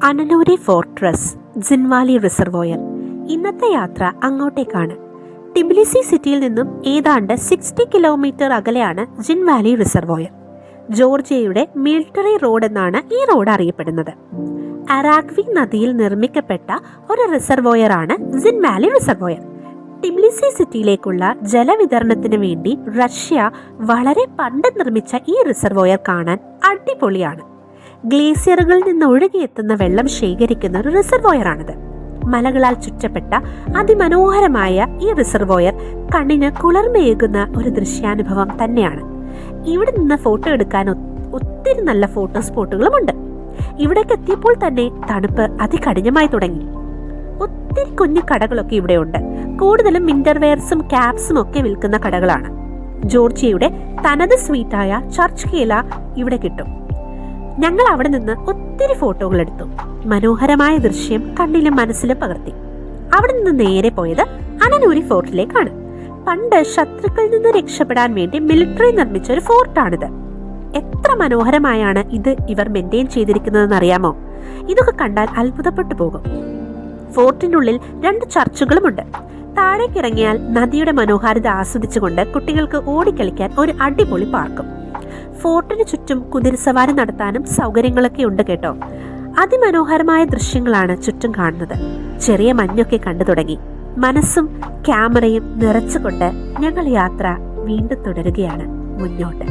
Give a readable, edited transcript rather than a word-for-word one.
അനനൂരി fortress, ജിൻവാലി reservoir. ഇന്നത്തെ യാത്ര അങ്ങോട്ടേക്കാണ്. Tbilisi സിറ്റിയിൽ നിന്നും ഏതാണ്ട് 60 കിലോമീറ്റർ അകലെയാണ് ജിൻവാലി റിസർവോയർ. ജോർജിയയുടെ മിലിറ്ററി റോഡ് എന്നാണ് ഈ റോഡ് അറിയപ്പെടുന്നത്. അരാഗ്വി നദിയിൽ നിർമ്മിക്കപ്പെട്ട ഒരു റിസർവോയറാണ് ജിൻവാലി റിസർവോയർ. ടിബിലിസി സിറ്റിയിലേക്കുള്ള ജലവിതരണത്തിന് വേണ്ടി റഷ്യ വളരെ പണ്ട് നിർമ്മിച്ച ഈ റിസർവോയർ കാണാൻ അടിപൊളിയാണ്. ഗ്ലേസിയറുകളിൽ നിന്ന് ഒഴുകിയെത്തുന്ന വെള്ളം ശേഖരിക്കുന്ന ഒരു റിസർവോയറാണിത്. മലകളാൽ ചുറ്റപ്പെട്ട അതിമനോഹരമായ ഈ റിസർവോയർ കണ്ണിന് കുളിർമയേകുന്ന ഒരു ദൃശ്യാനുഭവം തന്നെയാണ്. ഇവിടെ നിന്ന് ഫോട്ടോ എടുക്കാൻ ഒത്തിരി നല്ല ഫോട്ടോ സ്പോട്ടുകളുമുണ്ട്. ഇവിടേക്ക് എത്തിയപ്പോൾ തന്നെ തണുപ്പ് അതികഠിനമായി തുടങ്ങി. ഒത്തിരി കുഞ്ഞു കടകളൊക്കെ ഇവിടെയുണ്ട്. കൂടുതലും വിന്റർവെയർസും ക്യാപ്സും ഒക്കെ വിൽക്കുന്ന കടകളാണ്. ജോർജിയയുടെ തനത് സ്വീറ്റായ ചർച്ച് കേല ഇവിടെ കിട്ടും. ഞങ്ങൾ അവിടെ നിന്ന് ഒത്തിരി ഫോട്ടോകൾ എടുത്തു. മനോഹരമായ ദൃശ്യം കണ്ണിലും മനസ്സിലും പകർത്തി. അവിടെ നിന്ന് നേരെ പോയത് അനനൂരി ഫോർട്ടിലേക്കാണ്. പണ്ട് ശത്രുക്കളിൽ നിന്ന് രക്ഷപ്പെടാൻ വേണ്ടി മിലിറ്ററി നിർമ്മിച്ച ഒരു ഫോർട്ടാണിത്. എത്ര മനോഹരമായാണ് ഇത് ഇവർ മെയിൻറ്റെയിൻ ചെയ്തിരിക്കുന്നതെന്ന് അറിയാമോ? ഇതൊക്കെ കണ്ടാൽ അത്ഭുതപ്പെട്ടു പോകും. ഫോർട്ടിനുള്ളിൽ 2 ചർച്ചുകളുമുണ്ട്. താഴേക്കിറങ്ങിയാൽ നദിയുടെ മനോഹാരിത ആസ്വദിച്ചുകൊണ്ട് കുട്ടികൾക്ക് ഓടിക്കളിക്കാൻ ഒരു അടിപൊളി പാർക്കും. ഫോർട്ടിന് ചുറ്റും കുതിരസവാരി നടത്താനും സൗകര്യങ്ങളൊക്കെ ഉണ്ട് കേട്ടോ. അതിമനോഹരമായ ദൃശ്യങ്ങളാണ് ചുറ്റും കാണുന്നത്. ചെറിയ മഞ്ഞൊക്കെ കണ്ടു തുടങ്ങി. മനസ്സും ക്യാമറയും നിറച്ചുകൊണ്ട് ഞങ്ങൾ യാത്ര വീണ്ടും തുടരുകയാണ് മുന്നോട്ട്.